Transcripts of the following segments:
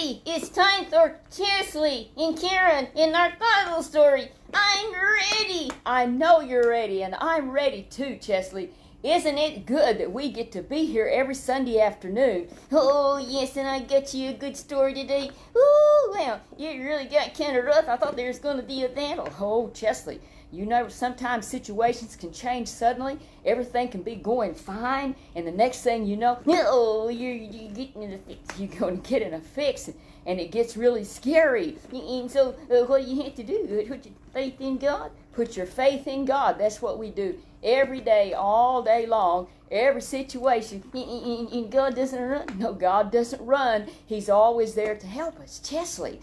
everybody, it's time for Chesley and Karen in our Bible story. I'm ready. I know you're ready, and I'm ready too, Chesley. Isn't it good that we get to be here every Sunday afternoon? Oh, yes, and I got you a good story today. Ooh, well, it really got kind of rough. I thought there was going to be a battle. Oh, Chesley, you know, sometimes situations can change suddenly. Everything can be going fine, and the next thing you know, oh, you're getting in a fix. You're going to get in a fix, and it gets really scary. And so what you have to do, put your faith in God. Put your faith in God. That's what we do every day, all day long, every situation. And God doesn't run. No, God doesn't run. He's always there to help us. Chesley,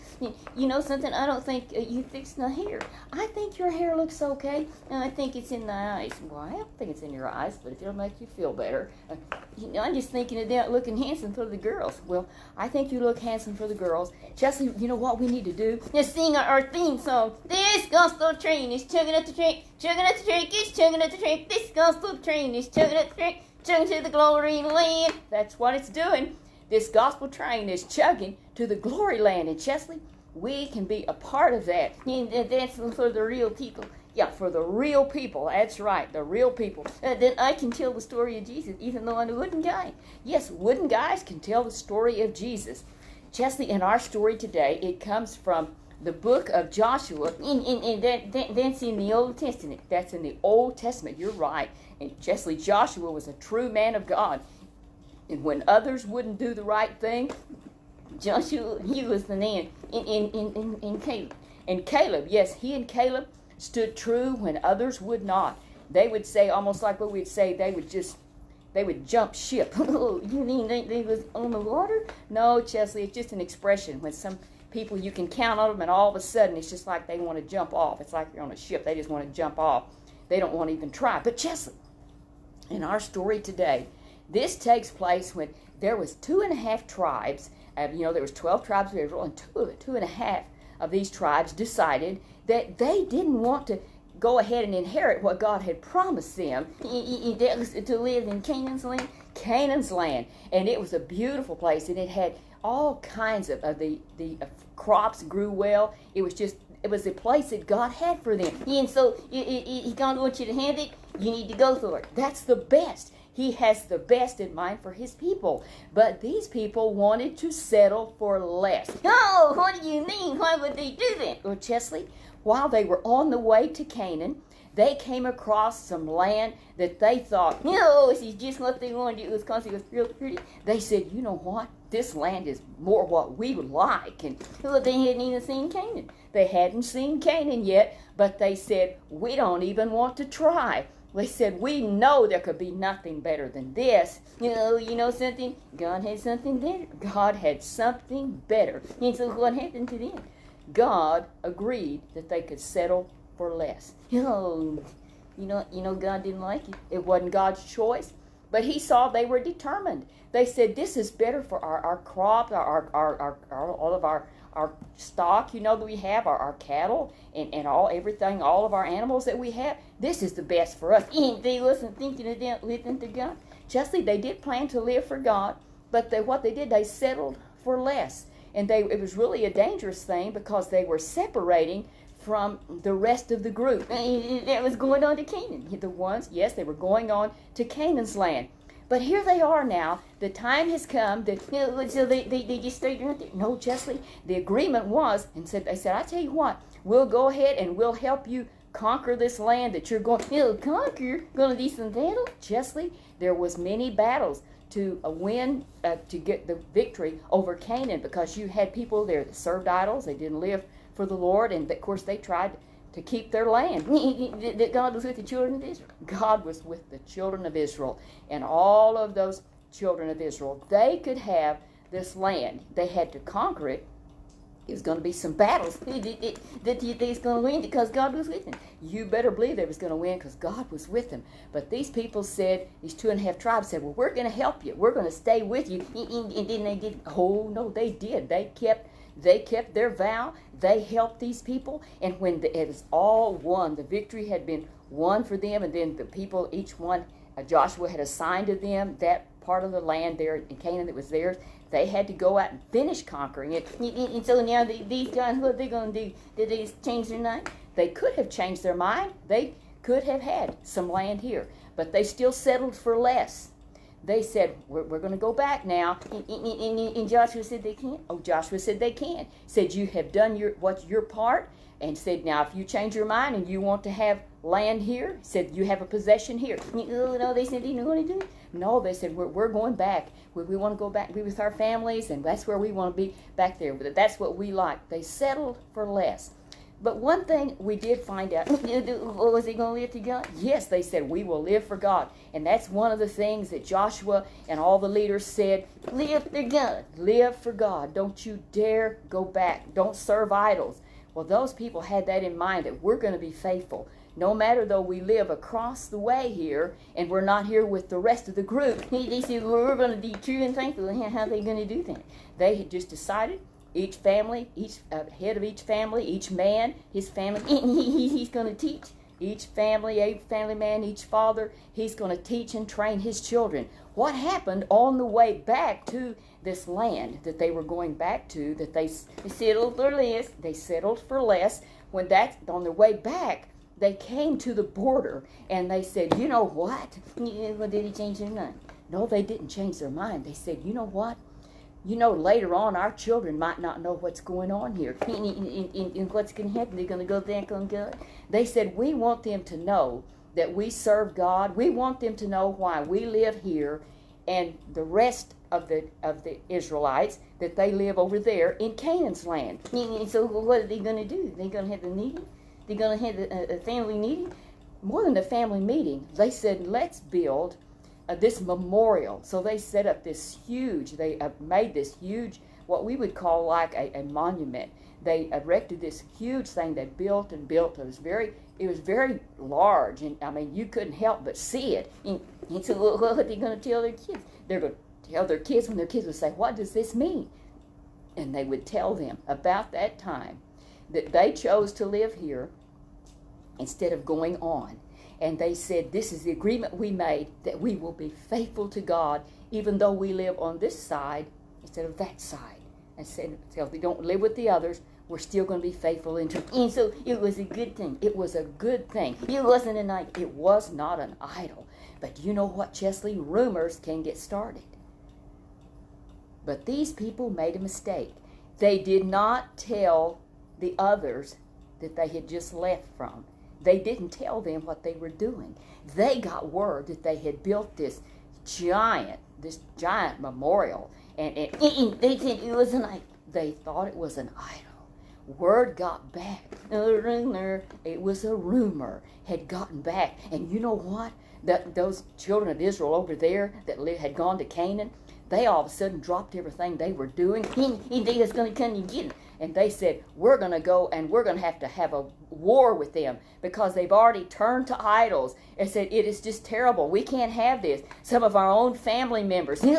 you know something? I don't think you fixed my hair. I think your hair looks okay. And I think it's in the eyes. Well, I don't think it's in your eyes, but if it'll make you feel better. You know, I'm just thinking about looking handsome for the girls. Well, I think you look handsome for the girls. Chesley, you know what we need to do? Let's sing our theme song. This gospel train is chugging up the track, chugging up the track, it's chugging up the track. This gospel train is chugging up the track, chugging to the glory land. That's what it's doing. This gospel train is chugging to the glory land. And Chesley, we can be a part of that. And that's for the real people. Yeah, for the real people. That's right, the real people. Then I can tell the story of Jesus, even though I'm a wooden guy. Yes, wooden guys can tell the story of Jesus. Chesley, in our story today, it comes from the book of Joshua, and that's in the Old Testament. That's in the Old Testament. You're right. And Chesley, Joshua was a true man of God. And when others wouldn't do the right thing, Joshua, he was the man in Caleb. And Caleb, yes, he and Caleb stood true when others would not. They would say, almost like what we'd say, they would jump ship. You mean they was on the water? No, Chesley, it's just an expression. When some people, you can count on them, and all of a sudden, it's just like they want to jump off. It's like you're on a ship. They just want to jump off. They don't want to even try. But Chesley, in our story today, this takes place when there was 2.5 tribes. You know, there was 12 tribes of Israel, and 2.5 of these tribes decided that they didn't want to go ahead and inherit what God had promised them to live in Canaan's land. And it was a beautiful place, and it had all kinds of the crops grew well. It was a place that God had for them. And so God wants you to have it. You need to go for it. That's the best. He has the best in mind for his people. But these people wanted to settle for less. Oh, what do you mean? Why would they do that? Well, Chesley, while they were on the way to Canaan, they came across some land that they thought, no, this is just what they wanted. It was because it was real pretty. They said, you know what? This land is more what we would like. And well, they hadn't even seen Canaan. They hadn't seen Canaan yet, but they said, we don't even want to try. They said, we know there could be nothing better than this. You know something? God had something better. God had something better. And so what happened to them? God agreed that they could settle for less. You know, God didn't like it. It wasn't God's choice. But he saw they were determined. They said, this is better for our crops, all of our stock, you know, that we have, our cattle, and everything, all of our animals that we have. This is the best for us. And they wasn't thinking about living to God. Chesley, they did plan to live for God, but what they did, they settled for less. And it was really a dangerous thing because they were separating from the rest of the group that was going on to Canaan. The ones, yes, they were going on to Canaan's land. But here they are now. The time has come. So they just stayed right there. No, Chesley, the agreement was, they said, I tell you what, we'll go ahead and we'll help you conquer this land that you're going to conquer. Going to do some battle? Chesley, there was many battles to win, to get the victory over Canaan, because you had people there that served idols. They didn't live for the Lord, and of course they tried to keep their land. That God was with the children of Israel. God was with the children of Israel, and all of those children of Israel, they could have this land. They had to conquer it. It was going to be some battles that they was going to win because God was with them. You better believe they was going to win because God was with them. But these people said, these 2.5 tribes said, well, we're going to help you. We're going to stay with you. And then they did. Oh, no, they did. They kept their vow. They helped these people. And when it was all won, the victory had been won for them. And then the people, each one, Joshua had assigned to them that part of the land there in Canaan that was theirs. They had to go out and finish conquering it. And so now these guys, what are they going to do? Did they change their mind? They could have changed their mind. They could have had some land here, but they still settled for less. They said, we're going to go back now. And Joshua said they can't. Oh, Joshua said they can. Said, you have done what's your part. And said, now if you change your mind and you want to have land here, said you have a possession here. No, they said, you know what to do? No, they said, we're going back. We want to go back, be with our families, and that's where we want to be, back there. That's what we like. They settled for less. But one thing we did find out, was he going to live for God? Yes, they said, we will live for God. And that's one of the things that Joshua and all the leaders said, live for God. Live for God. Don't you dare go back. Don't serve idols. Well, those people had that in mind, that we're going to be faithful. No matter though we live across the way here, and we're not here with the rest of the group. They said, well, we're going to be true and faithful. How are they going to do that? They had just decided, each family, each head of each family, each man, his family, he's going to teach. Each family man, each father, he's going to teach and train his children. What happened on the way back to this land that they were going back to, that they settled for less? They settled for less. When that's on their way back, they came to the border and they said, you know what? Well, did he change their mind? No, they didn't change their mind. They said, you know what? You know, later on, our children might not know what's going on here. And what's going to happen? They're going to go back on God. They said, we want them to know that we serve God. We want them to know why we live here, and the rest of the Israelites, that they live over there in Canaan's land. And so what are they going to do? They're going to have a meeting? They're going to have a family meeting? More than a family meeting. They said, let's build this memorial. So they set up this huge, they made this huge, what we would call like a monument. They erected this huge thing. They built and built. It was very large, and I mean, you couldn't help but see it. And so what are they going to tell their kids? They're going to tell their kids, when their kids would say, what does this mean? And they would tell them about that time that they chose to live here instead of going on. And they said, this is the agreement we made, that we will be faithful to God, even though we live on this side instead of that side. And said, so if we don't live with the others, we're still going to be faithful into it. And so it was a good thing. It was a good thing. It wasn't it was not an idol. But you know what, Chesley? Rumors can get started. But these people made a mistake. They did not tell the others that they had just left from. They didn't tell them what they were doing. They got word that they had built this giant memorial, and they said it was they thought it was an idol. Word got back. It was a rumor had gotten back, and you know what? Those children of Israel over there that had gone to Canaan, they all of a sudden dropped everything they were doing. They was going to come and get them. And they said, we're going to go and we're going to have a war with them, because they've already turned to idols and said, it is just terrible. We can't have this. Some of our own family members. And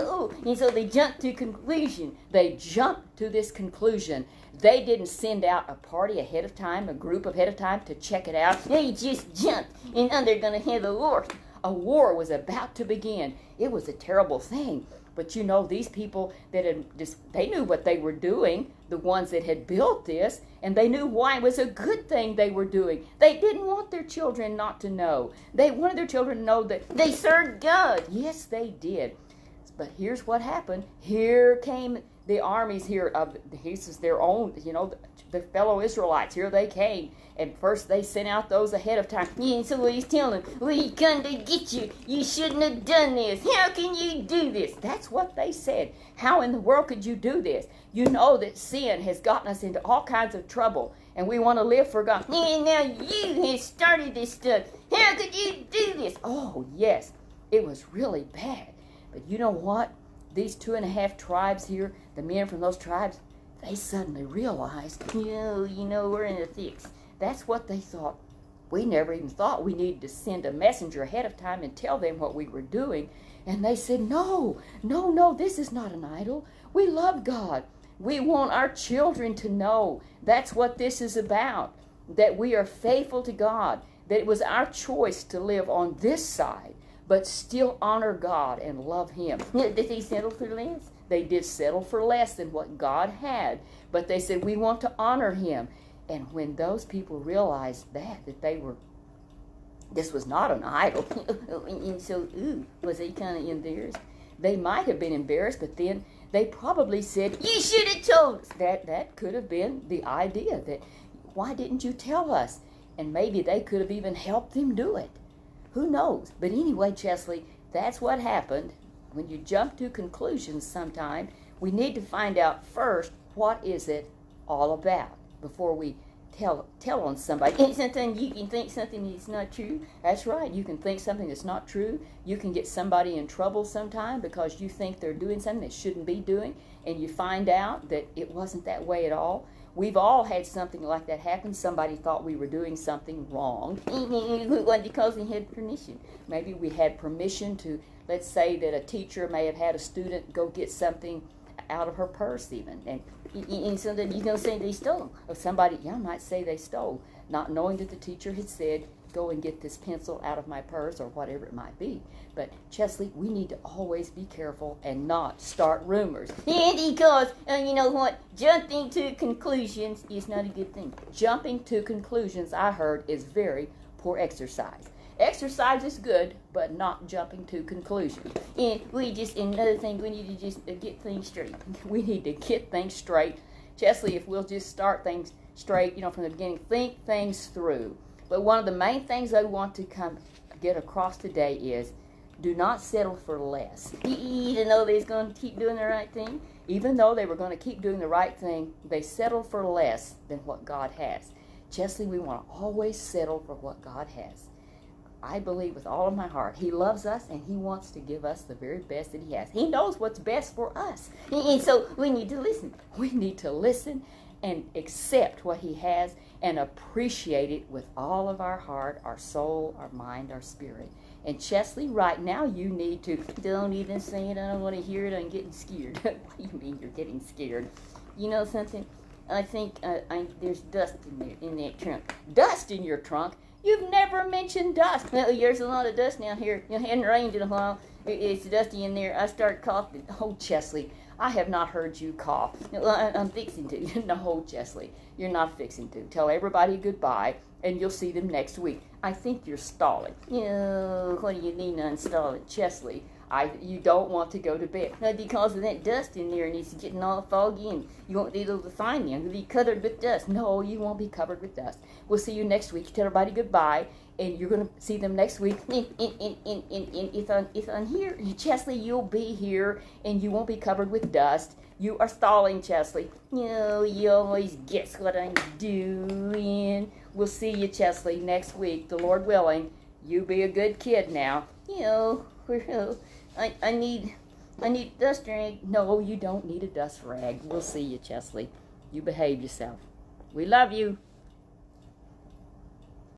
so they jumped to conclusion. They jumped to this conclusion. They didn't send out a party ahead of time, a group ahead of time to check it out. They just jumped, and now they're going to have a war. A war was about to begin. It was a terrible thing. But you know, these people that they knew what they were doing, the ones that had built this, and they knew why it was a good thing they were doing. They didn't want their children not to know. They wanted their children to know that they served God. Yes, they did. But here's what happened. Here came the armies here of their own, the fellow Israelites. Here they came. And first they sent out those ahead of time. And so he's telling them, we come to get you. You shouldn't have done this. How can you do this? That's what they said. How in the world could you do this? You know that sin has gotten us into all kinds of trouble, and we want to live for God. And now you have started this stuff. How could you do this? Oh, yes, it was really bad. But you know what? These 2.5 tribes here, the men from those tribes, they suddenly realized, we're in a fix. That's what they thought. We never even thought we needed to send a messenger ahead of time and tell them what we were doing. And they said, no, this is not an idol. We love God. We want our children to know that's what this is about, that we are faithful to God, that it was our choice to live on this side, but still honor God and love Him. Did they settle for less? They did settle for less than what God had, but they said, we want to honor him. And when those people realized that this was not an idol, and so, was they kind of embarrassed? They might have been embarrassed, but then they probably said, you should have told us. That could have been the idea, that why didn't you tell us? And maybe they could have even helped them do it. Who knows? But anyway, Chesley, that's what happened. When you jump to conclusions sometime, we need to find out first, what is it all about before we tell on somebody. Something you can think something that's not true. That's right. You can think something that's not true. You can get somebody in trouble sometime because you think they're doing something they shouldn't be doing, and you find out that it wasn't that way at all. We've all had something like that happen. Somebody thought we were doing something wrong because we had permission. Maybe we had permission to, let's say that a teacher may have had a student go get something out of her purse even, and so then you're going to say they stole. Or somebody, might say they stole, not knowing that the teacher had said, go and get this pencil out of my purse, or whatever it might be. But Chesley, we need to always be careful and not start rumors. Because, you know what, jumping to conclusions is not a good thing. Jumping to conclusions, I heard, is very poor exercise. Exercise is good, but not jumping to conclusions. And another thing, we need to just get things straight. We need to get things straight. Chesley, if we'll just start things straight, from the beginning, think things through. But one of the main things I want to get across today is, do not settle for less. Even though they're going to keep doing the right thing, even though they were going to keep doing the right thing, they settled for less than what God has. Chesley, we want to always settle for what God has. I believe with all of my heart, he loves us and he wants to give us the very best that he has. He knows what's best for us. And so we need to listen. We need to listen and accept what he has and appreciate it with all of our heart, our soul, our mind, our spirit. And Chesley, right now you need to, don't even say it, I don't want to hear it, I'm getting scared. What do you mean you're getting scared? You know something? I think there's dust in that trunk. Dust in your trunk? You've never mentioned dust. Well, there's a lot of dust now here. It hadn't rained in a while. It's dusty in there. I start coughing. Oh, Chesley, I have not heard you cough. I'm fixing to. No, Chesley, you're not fixing to. Tell everybody goodbye, and you'll see them next week. I think you're stalling. What do you mean I'm stalling? Chesley, you don't want to go to bed. Because of that dust in there, and it's getting all foggy, and you won't be able to find you. You'll be covered with dust. No, you won't be covered with dust. We'll see you next week. Tell everybody goodbye, and you're going to see them next week. If I'm here, Chesley, you'll be here, and you won't be covered with dust. You are stalling, Chesley. You always guess what I'm doing. We'll see you, Chesley, next week, the Lord willing. You be a good kid now. I need a dust rag. No, you don't need a dust rag. We'll see you, Chesley. You behave yourself. We love you.